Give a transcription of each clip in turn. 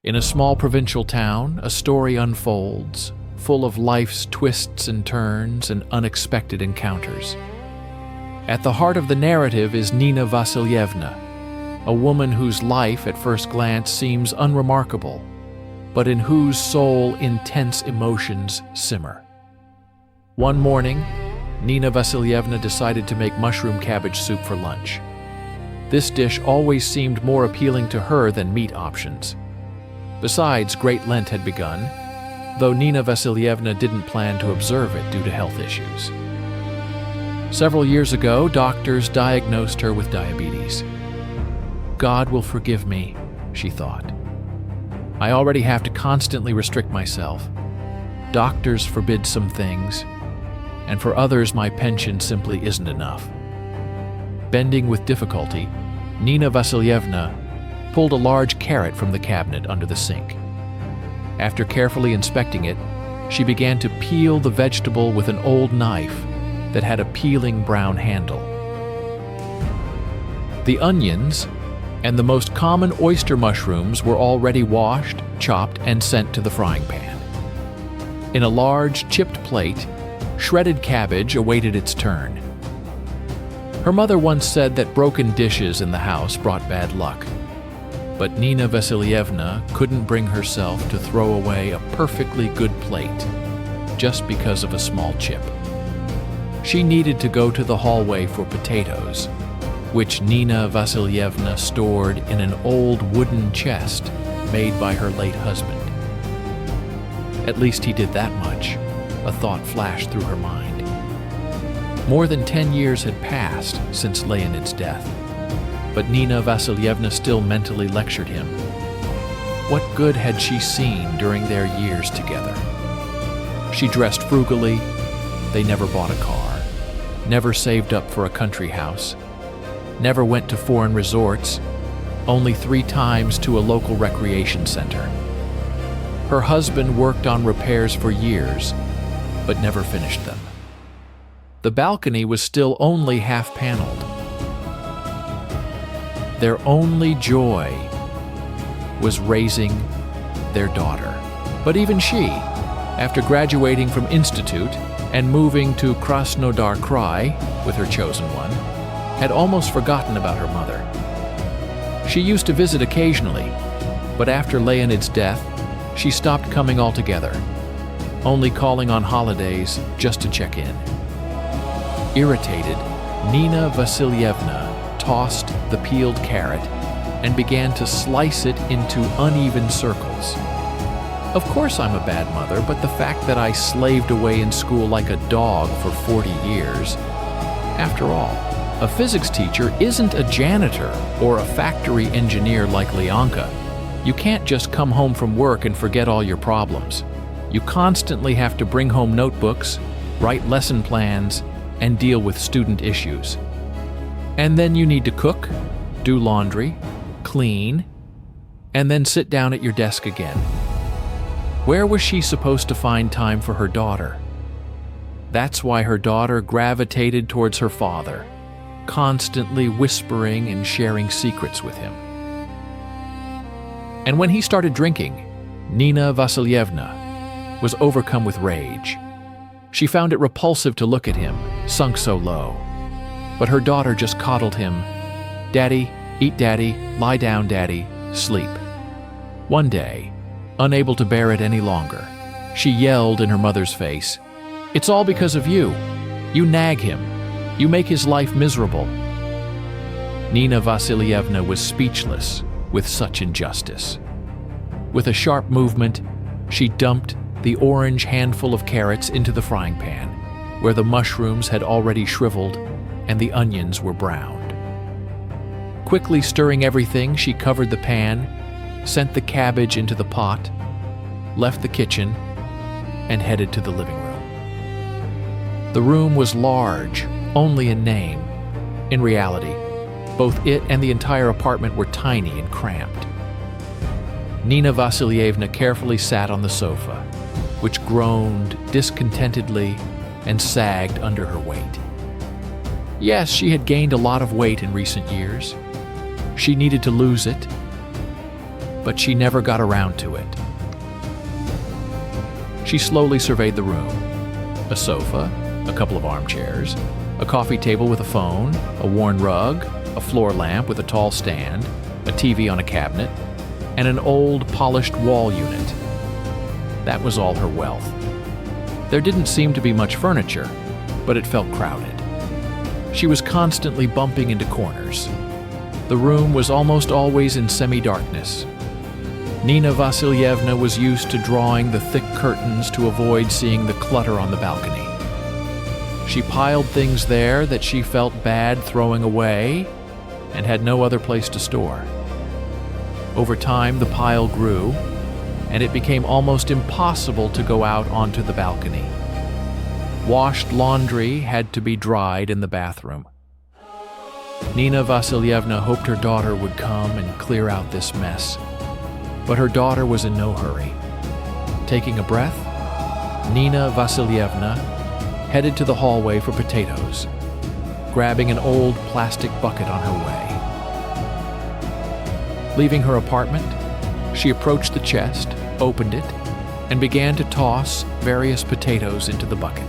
In a small provincial town, a story unfolds, full of life's twists and turns and unexpected encounters. At the heart of the narrative is Nina Vasilyevna, a woman whose life at first glance seems unremarkable, but in whose soul intense emotions simmer. One morning, Nina Vasilyevna decided to make mushroom cabbage soup for lunch. This dish always seemed more appealing to her than meat options. Besides, Great Lent had begun, though Nina Vasilyevna didn't plan to observe it due to health issues. Several years ago, doctors diagnosed her with diabetes. God will forgive me, she thought. I already have to constantly restrict myself. Doctors forbid some things, and for others my pension simply isn't enough. Bending with difficulty, Nina Vasilyevna pulled a large carrot from the cabinet under the sink. After carefully inspecting it, she began to peel the vegetable with an old knife that had a peeling brown handle. The onions and the most common oyster mushrooms were already washed, chopped, and sent to the frying pan. In a large, chipped plate, shredded cabbage awaited its turn. Her mother once said that broken dishes in the house brought bad luck. But Nina Vasilyevna couldn't bring herself to throw away a perfectly good plate just because of a small chip. She needed to go to the hallway for potatoes, which Nina Vasilyevna stored in an old wooden chest made by her late husband. At least he did that much, a thought flashed through her mind. More than 10 years had passed since Leonid's death. But Nina Vasilyevna still mentally lectured him. What good had she seen during their years together? She dressed frugally, they never bought a car, never saved up for a country house, never went to foreign resorts, only 3 times to a local recreation center. Her husband worked on repairs for years, but never finished them. The balcony was still only half-paneled. Their only joy was raising their daughter. But even she, after graduating from institute and moving to Krasnodar Krai with her chosen one, had almost forgotten about her mother. She used to visit occasionally, but after Leonid's death, she stopped coming altogether, only calling on holidays just to check in. Irritated, Nina Vasilyevna tossed the peeled carrot and began to slice it into uneven circles. Of course I'm a bad mother, but the fact that I slaved away in school like a dog for 40 years. After all, a physics teacher isn't a janitor or a factory engineer like Leonka. You can't just come home from work and forget all your problems. You constantly have to bring home notebooks, write lesson plans, and deal with student issues. And then you need to cook, do laundry, clean, and then sit down at your desk again. Where was she supposed to find time for her daughter? That's why her daughter gravitated towards her father, constantly whispering and sharing secrets with him. And when he started drinking, Nina Vasilyevna was overcome with rage. She found it repulsive to look at him, sunk so low. But her daughter just coddled him. Daddy, eat daddy, lie down daddy, sleep. One day, unable to bear it any longer, she yelled in her mother's face, "It's all because of you. You nag him. You make his life miserable." Nina Vasilyevna was speechless with such injustice. With a sharp movement, she dumped the orange handful of carrots into the frying pan, where the mushrooms had already shriveled and the onions were browned. Quickly stirring everything, she covered the pan, sent the cabbage into the pot, left the kitchen, and headed to the living room. The room was large, only in name. In reality, both it and the entire apartment were tiny and cramped. Nina Vasilyevna carefully sat on the sofa, which groaned discontentedly and sagged under her weight. Yes, she had gained a lot of weight in recent years. She needed to lose it, but she never got around to it. She slowly surveyed the room. A sofa, a couple of armchairs, a coffee table with a phone, a worn rug, a floor lamp with a tall stand, a TV on a cabinet, and an old polished wall unit. That was all her wealth. There didn't seem to be much furniture, but it felt crowded. She was constantly bumping into corners. The room was almost always in semi-darkness. Nina Vasilievna was used to drawing the thick curtains to avoid seeing the clutter on the balcony. She piled things there that she felt bad throwing away and had no other place to store. Over time, the pile grew, and it became almost impossible to go out onto the balcony. Washed laundry had to be dried in the bathroom. Nina Vasilievna hoped her daughter would come and clear out this mess, but her daughter was in no hurry. Taking a breath, Nina Vasilievna headed to the hallway for potatoes, grabbing an old plastic bucket on her way. Leaving her apartment, she approached the chest, opened it, and began to toss various potatoes into the bucket.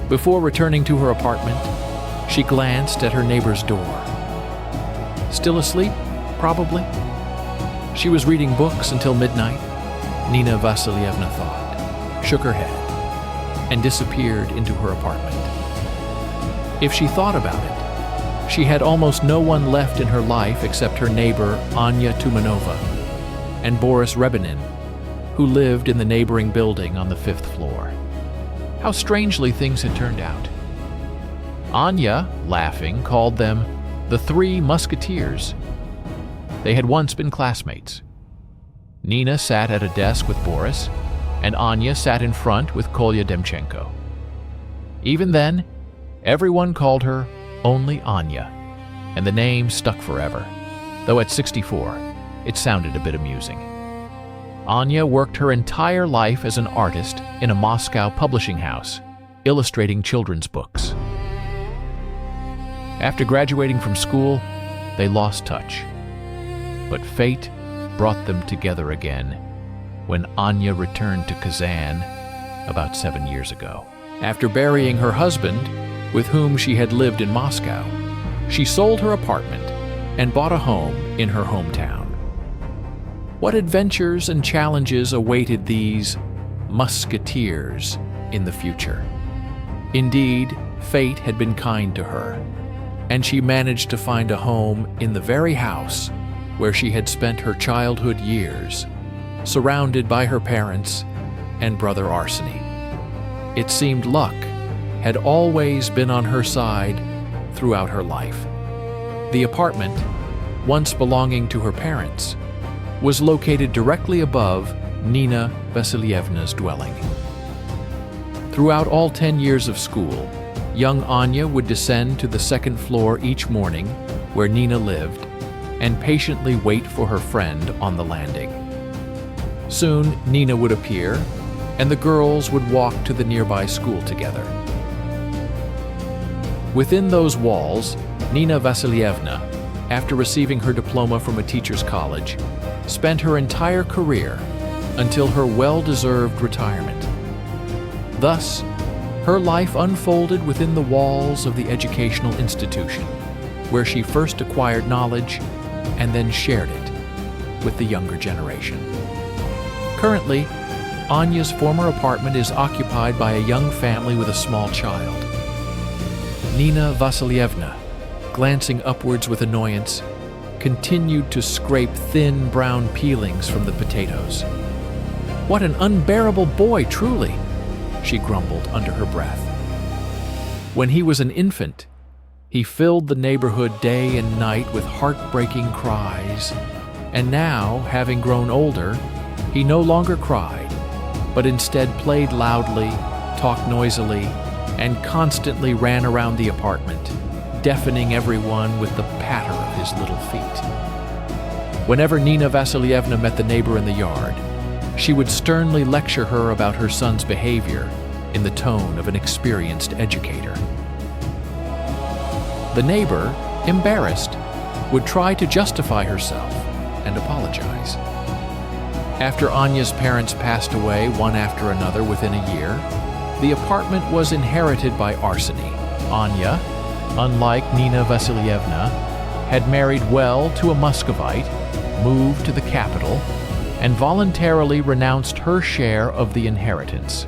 Before returning to her apartment, she glanced at her neighbor's door. Still asleep, probably? She was reading books until midnight, Nina Vasilievna thought, shook her head, and disappeared into her apartment. If she thought about it, she had almost no one left in her life except her neighbor Anya Tumanova and Boris Rebinin, who lived in the neighboring building on the 5th floor. How strangely things had turned out. Anya, laughing, called them the Three Musketeers. They had once been classmates. Nina sat at a desk with Boris, and Anya sat in front with Kolya Demchenko. Even then, everyone called her only Anya, and the name stuck forever, though at 64, it sounded a bit amusing. Anya worked her entire life as an artist in a Moscow publishing house, illustrating children's books. After graduating from school, they lost touch. But fate brought them together again when Anya returned to Kazan about 7 years ago. After burying her husband, with whom she had lived in Moscow, she sold her apartment and bought a home in her hometown. What adventures and challenges awaited these musketeers in the future? Indeed, fate had been kind to her, and she managed to find a home in the very house where she had spent her childhood years, surrounded by her parents and brother Arseny. It seemed luck had always been on her side throughout her life. The apartment, once belonging to her parents, was located directly above Nina Vasilievna's dwelling. Throughout all 10 years of school, young Anya would descend to the 2nd floor each morning where Nina lived and patiently wait for her friend on the landing. Soon, Nina would appear, and the girls would walk to the nearby school together. Within those walls, Nina Vasilievna, after receiving her diploma from a teacher's college, spent her entire career until her well-deserved retirement. Thus, her life unfolded within the walls of the educational institution, where she first acquired knowledge and then shared it with the younger generation. Currently, Anya's former apartment is occupied by a young family with a small child. Nina Vasilievna, glancing upwards with annoyance, continued to scrape thin brown peelings from the potatoes. "What an unbearable boy, truly," she grumbled under her breath. When he was an infant, he filled the neighborhood day and night with heartbreaking cries, and now, having grown older, he no longer cried, but instead played loudly, talked noisily, and constantly ran around the apartment, deafening everyone with the patter of his little feet. Whenever Nina Vasilievna met the neighbor in the yard, she would sternly lecture her about her son's behavior in the tone of an experienced educator. The neighbor, embarrassed, would try to justify herself, and apologize. After Anya's parents passed away one after another within a year, the apartment was inherited by Arseny. Anya, unlike Nina Vasilievna, had married well to a Muscovite, moved to the capital, and voluntarily renounced her share of the inheritance.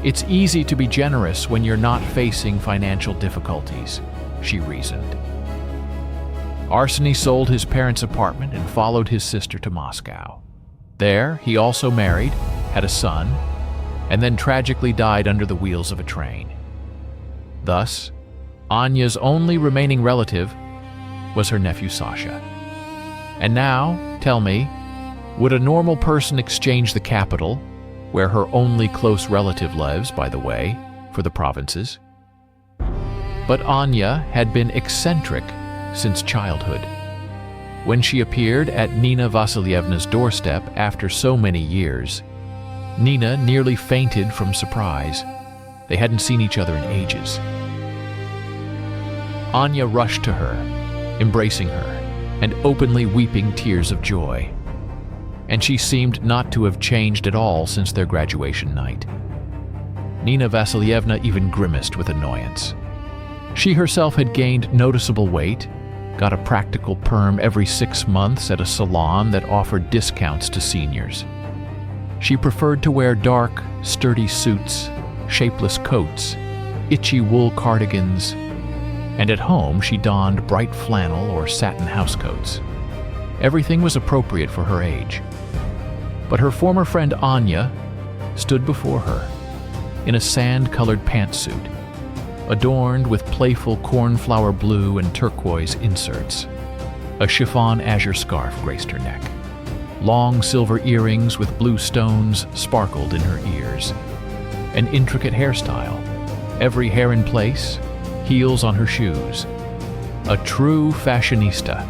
It's easy to be generous when you're not facing financial difficulties, she reasoned. Arseny sold his parents' apartment and followed his sister to Moscow. There, he also married, had a son, and then tragically died under the wheels of a train. Thus, Anya's only remaining relative was her nephew Sasha. And now, tell me, would a normal person exchange the capital, where her only close relative lives, by the way, for the provinces? But Anya had been eccentric since childhood. When she appeared at Nina Vasilievna's doorstep after so many years, Nina nearly fainted from surprise. They hadn't seen each other in ages. Anya rushed to her, embracing her, and openly weeping tears of joy. And she seemed not to have changed at all since their graduation night. Nina Vasilievna even grimaced with annoyance. She herself had gained noticeable weight, got a practical perm every 6 months at a salon that offered discounts to seniors. She preferred to wear dark, sturdy suits, shapeless coats, itchy wool cardigans, and at home she donned bright flannel or satin housecoats. Everything was appropriate for her age. But her former friend Anya stood before her in a sand-colored pantsuit, adorned with playful cornflower blue and turquoise inserts. A chiffon azure scarf graced her neck. Long silver earrings with blue stones sparkled in her ears. An intricate hairstyle, every hair in place, heels on her shoes. A true fashionista.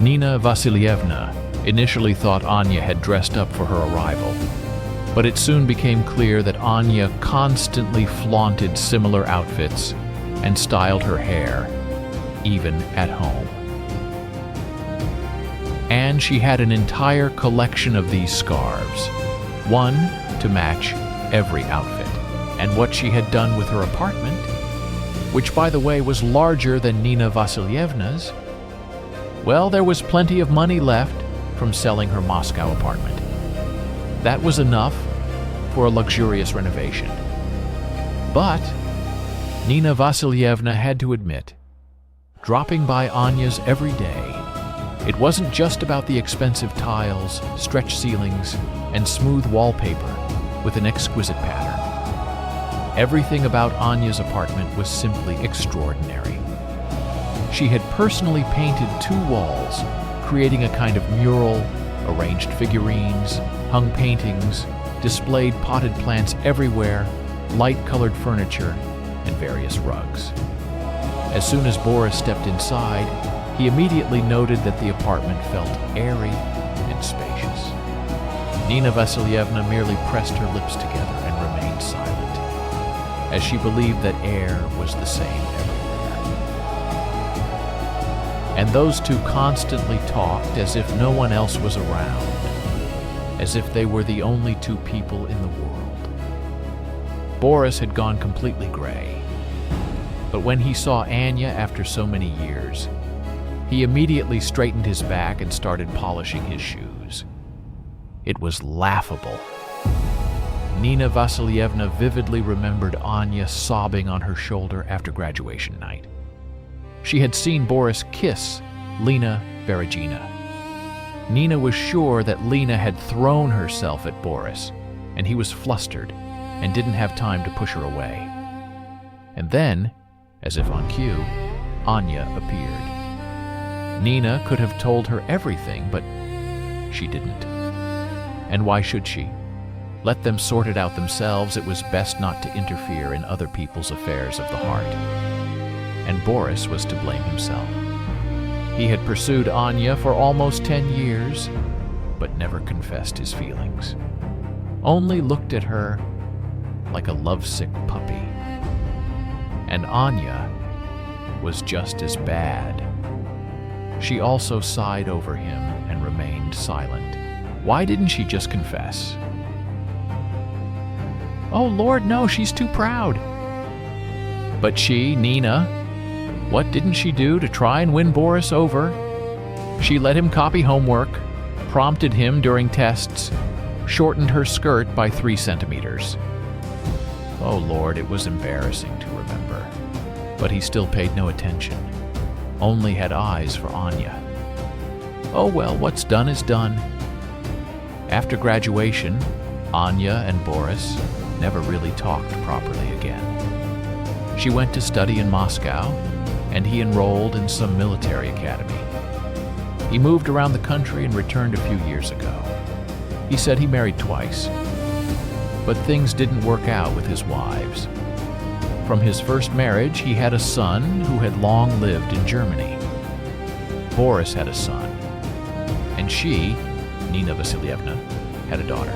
Nina Vasilievna initially thought Anya had dressed up for her arrival, but it soon became clear that Anya constantly flaunted similar outfits and styled her hair, even at home. And she had an entire collection of these scarves, one to match every outfit. And what she had done with her apartment, which by the way was larger than Nina Vasilievna's, well, there was plenty of money left from selling her Moscow apartment. That was enough for a luxurious renovation. But Nina Vasilievna had to admit, dropping by Anya's every day, it wasn't just about the expensive tiles, stretch ceilings, and smooth wallpaper with an exquisite pattern. Everything about Anya's apartment was simply extraordinary. She had personally painted 2 walls, creating a kind of mural, arranged figurines, hung paintings, displayed potted plants everywhere, light-colored furniture, and various rugs. As soon as Boris stepped inside, he immediately noted that the apartment felt airy and spacious. Nina Vasilievna merely pressed her lips together and remained silent, as she believed that air was the same everywhere. And those two constantly talked as if no one else was around, as if they were the only 2 people in the world. Boris had gone completely gray, but when he saw Anya after so many years, he immediately straightened his back and started polishing his shoes. It was laughable. Nina Vasilievna vividly remembered Anya sobbing on her shoulder after graduation night. She had seen Boris kiss Lena Beregina. Nina was sure that Lena had thrown herself at Boris, and he was flustered and didn't have time to push her away. And then, as if on cue, Anya appeared. Nina could have told her everything, but she didn't. And why should she? Let them sort it out themselves. It was best not to interfere in other people's affairs of the heart. And Boris was to blame himself. He had pursued Anya for almost 10 years, but never confessed his feelings. Only looked at her like a lovesick puppy. And Anya was just as bad. she also sighed over him and remained silent. Why didn't she just confess? "Oh Lord, no, she's too proud." But she, Nina, what didn't she do to try and win Boris over? She let him copy homework, prompted him during tests, shortened her skirt by 3 centimeters. Oh Lord, it was embarrassing to remember. But he still paid no attention, only had eyes for Anya. Oh well, what's done is done. After graduation, Anya and Boris never really talked properly again. She went to study in Moscow, and he enrolled in some military academy. He moved around the country and returned a few years ago. He said he married twice, but things didn't work out with his wives. From his first marriage, he had a son who had long lived in Germany. Boris had a son, and she, Nina Vasilievna, had a daughter.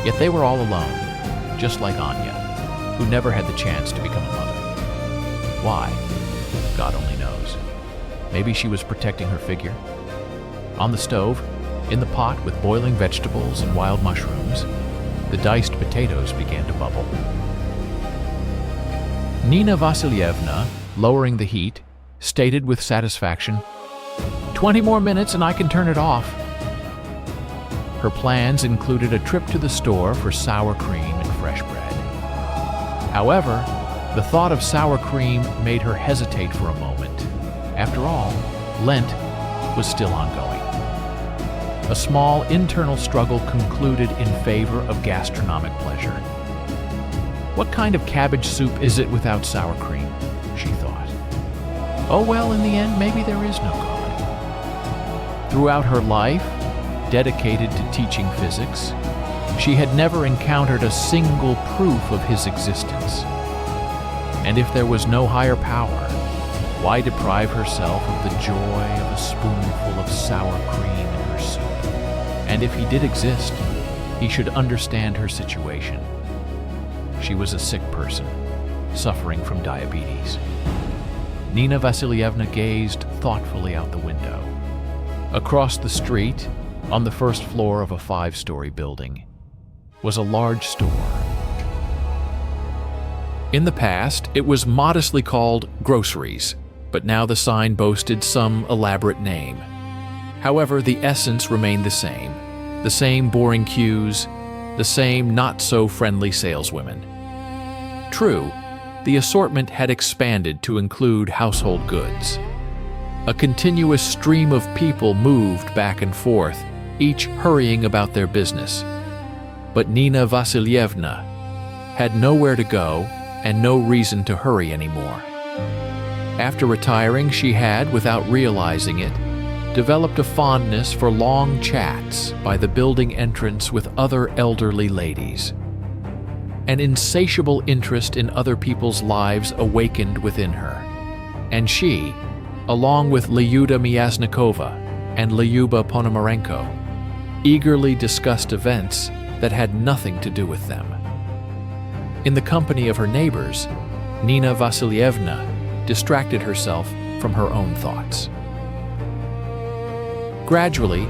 Yet they were all alone, just like Anya, who never had the chance to become a mother. Why? God only knows. Maybe she was protecting her figure. On the stove, in the pot with boiling vegetables and wild mushrooms, the diced potatoes began to bubble. Nina Vasilievna, lowering the heat, stated with satisfaction, 20 more minutes and I can turn it off." Her plans included a trip to the store for sour cream and fresh bread. However, the thought of sour cream made her hesitate for a moment. After all, Lent was still ongoing. A small internal struggle concluded in favor of gastronomic pleasure. What kind of cabbage soup is it without sour cream? She thought. Oh well, in the end, maybe there is no God. Throughout her life, dedicated to teaching physics, she had never encountered a single proof of his existence. And if there was no higher power, why deprive herself of the joy of a spoonful of sour cream in her soup? And if he did exist, he should understand her situation. She was a sick person, suffering from diabetes. Nina Vasilievna gazed thoughtfully out the window. Across the street, on the first floor of a 5-story building, was a large store. In the past, it was modestly called groceries, but now the sign boasted some elaborate name. However, the essence remained the same boring queues, the same not-so-friendly saleswomen. True, the assortment had expanded to include household goods. A continuous stream of people moved back and forth, each hurrying about their business. But Nina Vasilievna had nowhere to go and no reason to hurry anymore. After retiring, she had, without realizing it, developed a fondness for long chats by the building entrance with other elderly ladies. An insatiable interest in other people's lives awakened within her, and she, along with Lyuda Myasnikova and Lyuba Ponomarenko, eagerly discussed events that had nothing to do with them. In the company of her neighbors, Nina Vasilievna distracted herself from her own thoughts. Gradually,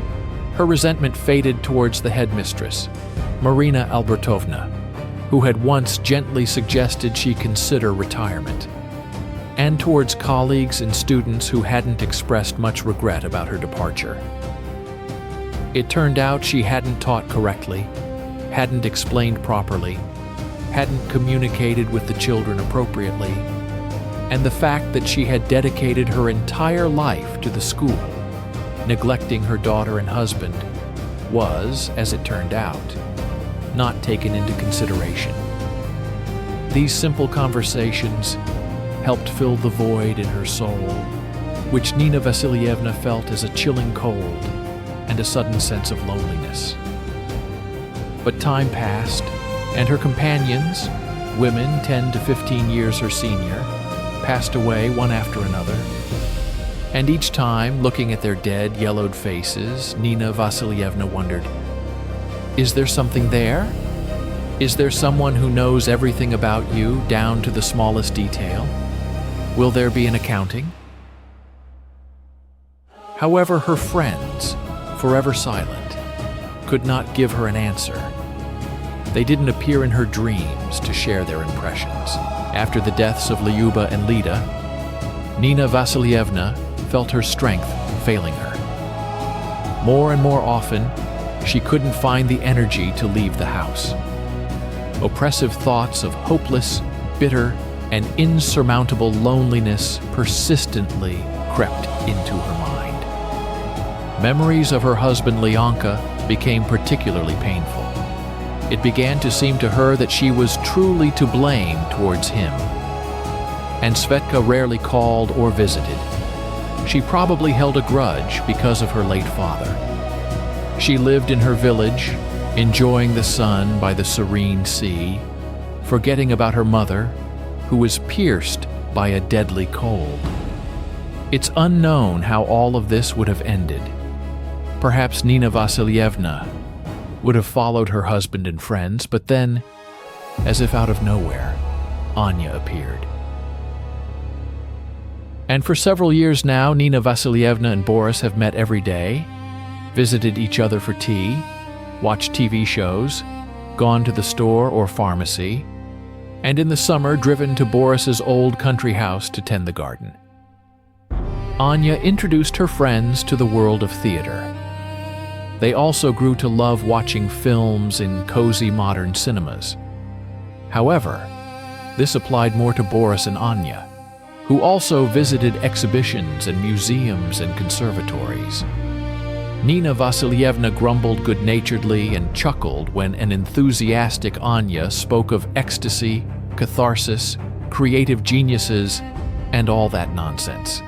her resentment faded towards the headmistress, Marina Albertovna, who had once gently suggested she consider retirement, and towards colleagues and students who hadn't expressed much regret about her departure. It turned out she hadn't taught correctly, hadn't explained properly, hadn't communicated with the children appropriately, and the fact that she had dedicated her entire life to the school, neglecting her daughter and husband, was, as it turned out, not taken into consideration. These simple conversations helped fill the void in her soul, which Nina Vasilievna felt as a chilling cold and a sudden sense of loneliness. But time passed, and her companions, women 10 to 15 years her senior, passed away one after another. And each time, looking at their dead, yellowed faces, Nina Vasilievna wondered, is there something there? Is there someone who knows everything about you, down to the smallest detail? Will there be an accounting? However, her friends, forever silent, could not give her an answer. They didn't appear in her dreams to share their impressions. After the deaths of Lyuba and Lida, Nina Vasilievna felt her strength failing her. More and more often, she couldn't find the energy to leave the house. Oppressive thoughts of hopeless, bitter, and insurmountable loneliness persistently crept into her mind. Memories of her husband Leonka became particularly painful. It began to seem to her that she was truly to blame towards him. And Svetka rarely called or visited. She probably held a grudge because of her late father. She lived in her village, enjoying the sun by the serene sea, forgetting about her mother, who was pierced by a deadly cold. It's unknown how all of this would have ended. Perhaps Nina Vasilievna would have followed her husband and friends, but then, as if out of nowhere, Anya appeared. And for several years now, Nina Vasilievna and Boris have met every day, visited each other for tea, watched TV shows, gone to the store or pharmacy, and in the summer driven to Boris's old country house to tend the garden. Anya introduced her friends to the world of theater. They also grew to love watching films in cozy modern cinemas. However, this applied more to Boris and Anya, who also visited exhibitions and museums and conservatories. Nina Vasilievna grumbled good-naturedly and chuckled when an enthusiastic Anya spoke of ecstasy, catharsis, creative geniuses, and all that nonsense.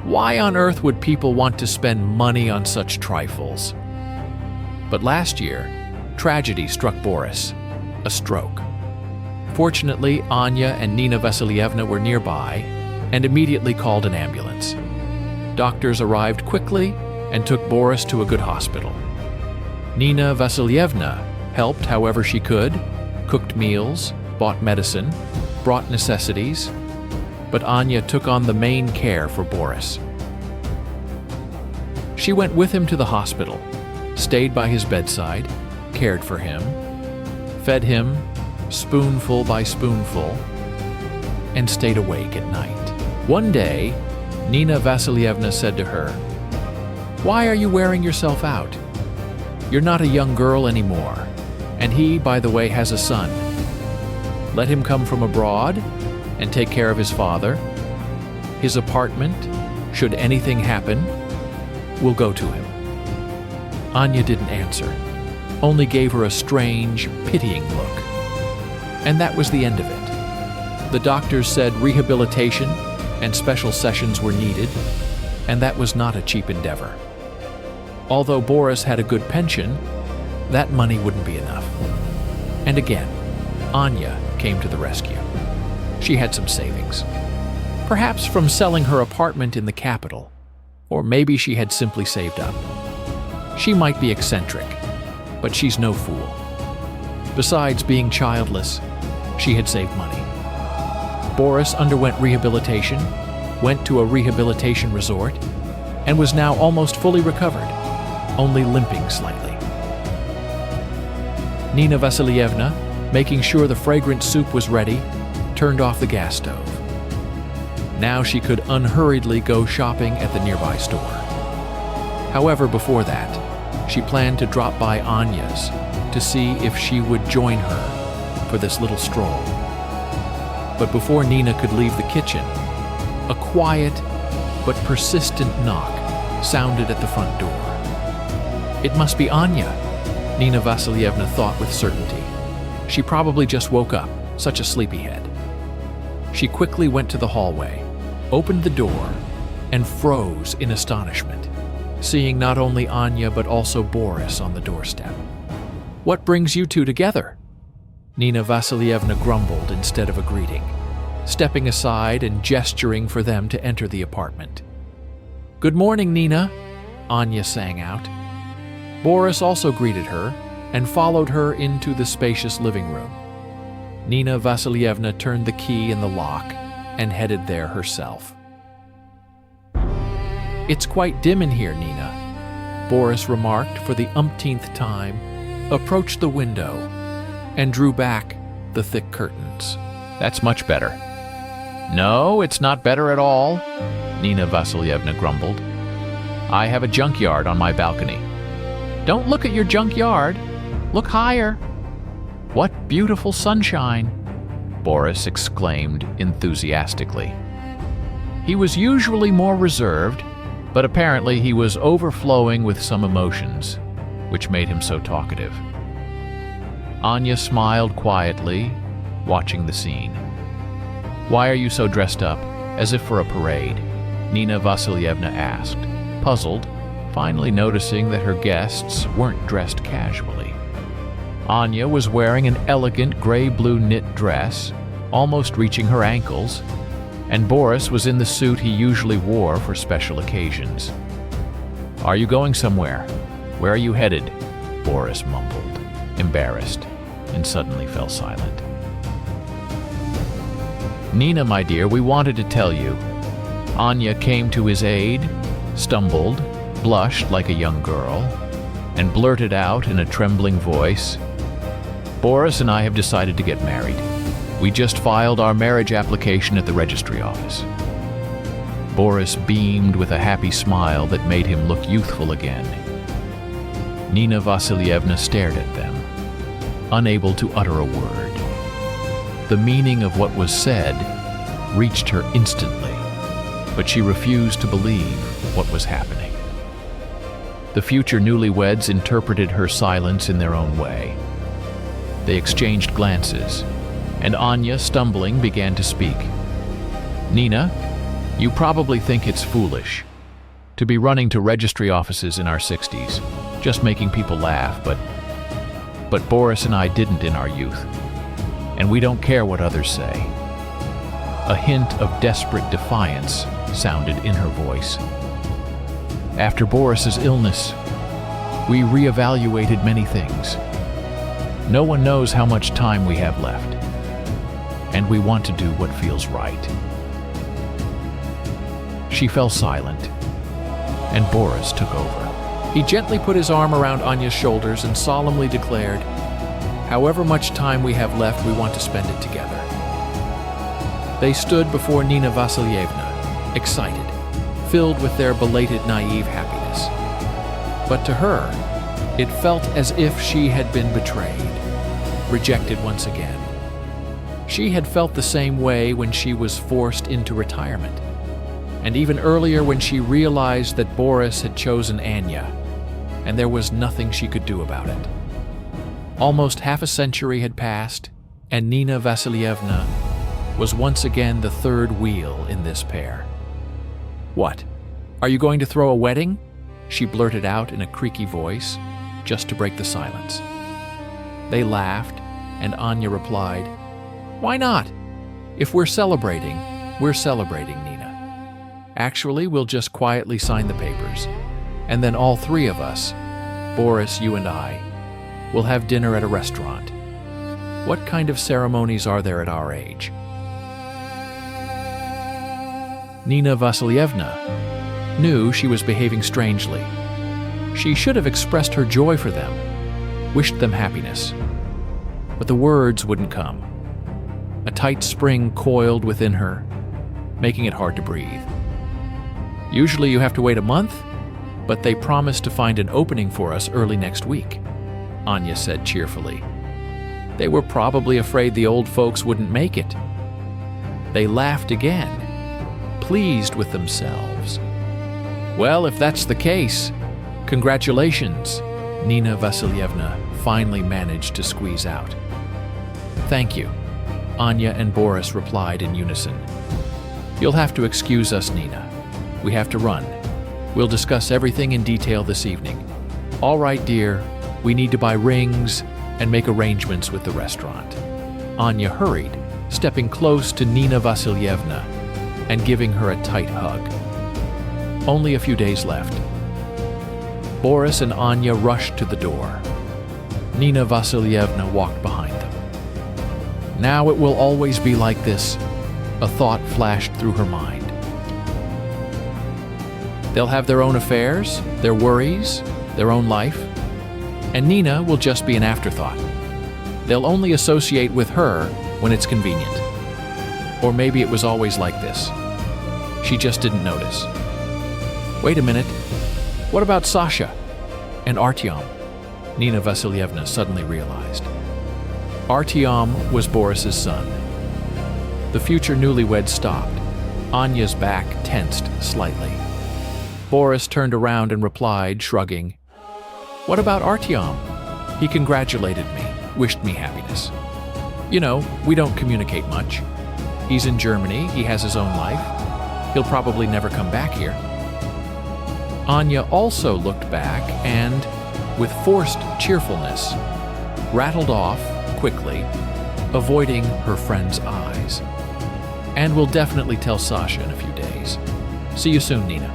Why on earth would people want to spend money on such trifles? But last year, tragedy struck Boris, a stroke. Fortunately, Anya and Nina Vasilievna were nearby and immediately called an ambulance. Doctors arrived quickly and took Boris to a good hospital. Nina Vasilievna helped however she could, cooked meals, bought medicine, brought necessities, but Anya took on the main care for Boris. She went with him to the hospital, stayed by his bedside, cared for him, fed him spoonful by spoonful, and stayed awake at night. One day, Nina Vasilievna said to her, "Why are you wearing yourself out? You're not a young girl anymore, and he, by the way, has a son. Let him come from abroad and take care of his father. His apartment, should anything happen, will go to him." Anya didn't answer, only gave her a strange, pitying look. And that was the end of it. The doctors said rehabilitation and special sessions were needed, and that was not a cheap endeavor. Although Boris had a good pension, that money wouldn't be enough. And again, Anya came to the rescue. She had some savings. Perhaps from selling her apartment in the capital, or maybe she had simply saved up. She might be eccentric, but she's no fool. Besides being childless, she had saved money. Boris underwent rehabilitation, went to a rehabilitation resort, and was now almost fully recovered, only limping slightly. Nina Vasilievna, making sure the fragrant soup was ready, turned off the gas stove. Now she could unhurriedly go shopping at the nearby store. However, before that, she planned to drop by Anya's to see if she would join her for this little stroll. But before Nina could leave the kitchen, a quiet but persistent knock sounded at the front door. It must be Anya, Nina Vasilievna thought with certainty. She probably just woke up, such a sleepyhead. She quickly went to the hallway, opened the door, and froze in astonishment, seeing not only Anya but also Boris on the doorstep. "What brings you two together?" Nina Vasilievna grumbled instead of a greeting, stepping aside and gesturing for them to enter the apartment. "Good morning, Nina," Anya sang out. Boris also greeted her and followed her into the spacious living room. Nina Vasilievna turned the key in the lock and headed there herself. "It's quite dim in here, Nina," Boris remarked for the umpteenth time, approached the window, and drew back the thick curtains. "That's much better." "No, it's not better at all," Nina Vasilievna grumbled. "I have a junkyard on my balcony." "Don't look at your junkyard. Look higher." "What beautiful sunshine," Boris exclaimed enthusiastically. He was usually more reserved, but apparently he was overflowing with some emotions, which made him so talkative. Anya smiled quietly, watching the scene. "Why are you so dressed up, as if for a parade?" Nina Vasilievna asked, puzzled, finally noticing that her guests weren't dressed casually. Anya was wearing an elegant gray-blue knit dress, almost reaching her ankles, and Boris was in the suit he usually wore for special occasions. "Are you going somewhere? Where are you headed?" Boris mumbled, embarrassed, and suddenly fell silent. "Nina, my dear, we wanted to tell you." Anya came to his aid, stumbled, blushed like a young girl, and blurted out in a trembling voice, "Boris and I have decided to get married. We just filed our marriage application at the registry office." Boris beamed with a happy smile that made him look youthful again. Nina Vasilievna stared at them, unable to utter a word. The meaning of what was said reached her instantly, but she refused to believe what was happening. The future newlyweds interpreted her silence in their own way. They exchanged glances, and Anya, stumbling, began to speak. "Nina, you probably think it's foolish to be running to registry offices in our 60s, just making people laugh, but Boris and I didn't in our youth, and we don't care what others say." A hint of desperate defiance sounded in her voice. "After Boris's illness, we reevaluated many things. No one knows how much time we have left, and we want to do what feels right." She fell silent, and Boris took over. He gently put his arm around Anya's shoulders and solemnly declared, "However much time we have left, we want to spend it together." They stood before Nina Vasilievna, excited, filled with their belated naive happiness. But to her, it felt as if she had been betrayed, rejected once again. She had felt the same way when she was forced into retirement, and even earlier when she realized that Boris had chosen Anya, and there was nothing she could do about it. Almost half a century had passed, and Nina Vasilievna was once again the third wheel in this pair. "What? Are you going to throw a wedding?" she blurted out in a creaky voice, just to break the silence. They laughed, and Anya replied, "Why not? If we're celebrating, Nina. Actually, we'll just quietly sign the papers, and then all three of us, Boris, you and I, will have dinner at a restaurant. What kind of ceremonies are there at our age?" Nina Vasilievna knew she was behaving strangely. She should have expressed her joy for them, wished them happiness. But the words wouldn't come. A tight spring coiled within her, making it hard to breathe. "Usually you have to wait a month, but they promised to find an opening for us early next week," Anya said cheerfully. "They were probably afraid the old folks wouldn't make it." They laughed again, pleased with themselves. "Well, if that's the case, congratulations," Nina Vasilievna finally managed to squeeze out. "Thank you," Anya and Boris replied in unison. "You'll have to excuse us, Nina. We have to run. We'll discuss everything in detail this evening." "All right, dear. We need to buy rings and make arrangements with the restaurant." Anya hurried, stepping close to Nina Vasilievna and giving her a tight hug. Only a few days left. Boris and Anya rushed to the door. Nina Vasilievna walked behind them. "Now it will always be like this," a thought flashed through her mind. They'll have their own affairs, their worries, their own life, and Nina will just be an afterthought. They'll only associate with her when it's convenient. Or maybe it was always like this. She just didn't notice. Wait a minute. What about Sasha and Artyom? Nina Vasilyevna suddenly realized. Artyom was Boris's son. The future newlywed stopped. Anya's back tensed slightly. Boris turned around and replied, shrugging, "What about Artyom? He congratulated me, wished me happiness. You know, we don't communicate much. He's in Germany, he has his own life. He'll probably never come back here." Anya also looked back and, with forced cheerfulness, rattled off quickly, avoiding her friend's eyes. "And we'll definitely tell Sasha in a few days. See you soon, Nina."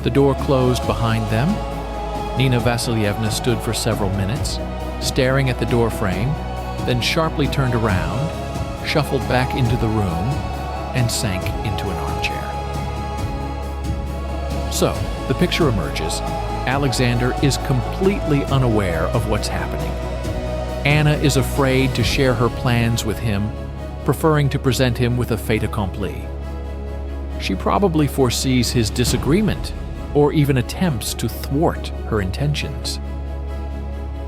The door closed behind them. Nina Vasilyevna stood for several minutes, staring at the door frame, then sharply turned around, shuffled back into the room, and sank into an armchair. So, the picture emerges. Alexander is completely unaware of what's happening. Anna is afraid to share her plans with him, preferring to present him with a fait accompli. She probably foresees his disagreement, or even attempts to thwart her intentions.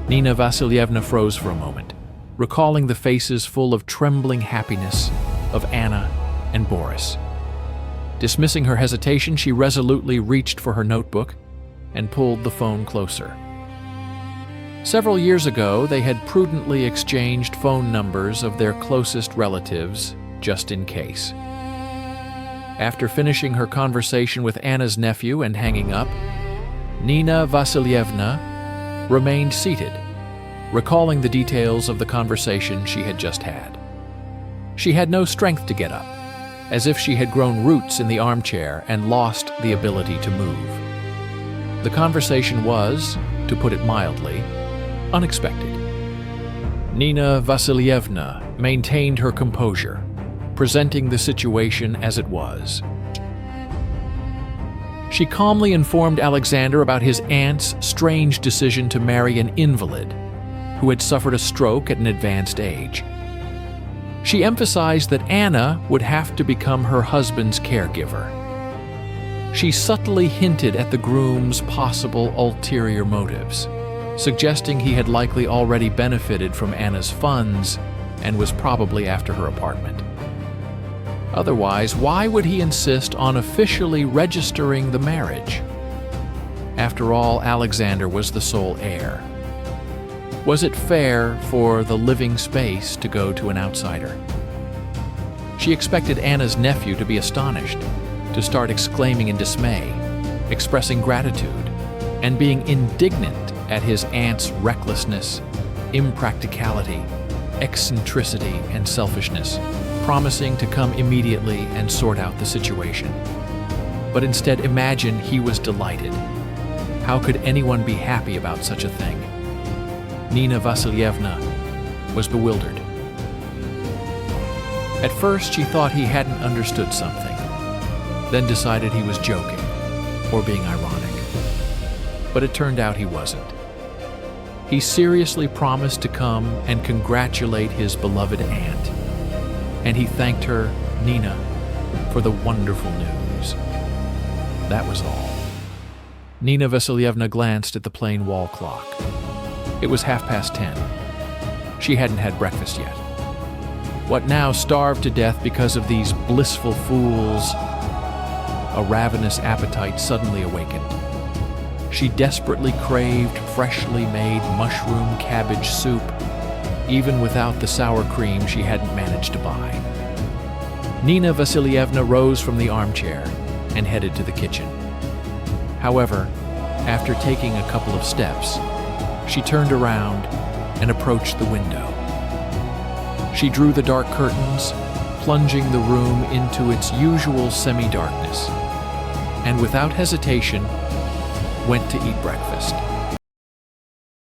Nina Vasilyevna froze for a moment, recalling the faces full of trembling happiness of Anna and Boris. Dismissing her hesitation, she resolutely reached for her notebook and pulled the phone closer. Several years ago, they had prudently exchanged phone numbers of their closest relatives, just in case. After finishing her conversation with Anna's nephew and hanging up, Nina Vasilyevna remained seated, recalling the details of the conversation she had just had. She had no strength to get up, as if she had grown roots in the armchair and lost the ability to move. The conversation was, to put it mildly, unexpected. Nina Vasilyevna maintained her composure, presenting the situation as it was. She calmly informed Alexander about his aunt's strange decision to marry an invalid who had suffered a stroke at an advanced age. She emphasized that Anna would have to become her husband's caregiver. She subtly hinted at the groom's possible ulterior motives, suggesting he had likely already benefited from Anna's funds and was probably after her apartment. Otherwise, why would he insist on officially registering the marriage? After all, Alexander was the sole heir. Was it fair for the living space to go to an outsider? She expected Anna's nephew to be astonished, to start exclaiming in dismay, expressing gratitude, and being indignant at his aunt's recklessness, impracticality, eccentricity, and selfishness, promising to come immediately and sort out the situation. But instead, imagine he was delighted. How could anyone be happy about such a thing? Nina Vasilyevna was bewildered. At first, she thought he hadn't understood something, then decided he was joking or being ironic. But it turned out he wasn't. He seriously promised to come and congratulate his beloved aunt, and he thanked her, Nina, for the wonderful news. That was all. Nina Vasilyevna glanced at the plain wall clock. It was 10:30. She hadn't had breakfast yet. What now, starved to death because of these blissful fools? A ravenous appetite suddenly awakened. She desperately craved freshly made mushroom cabbage soup, even without the sour cream she hadn't managed to buy. Nina Vasilyevna rose from the armchair and headed to the kitchen. However, after taking a couple of steps, she turned around and approached the window. She drew the dark curtains, plunging the room into its usual semi-darkness, and without hesitation, went to eat breakfast.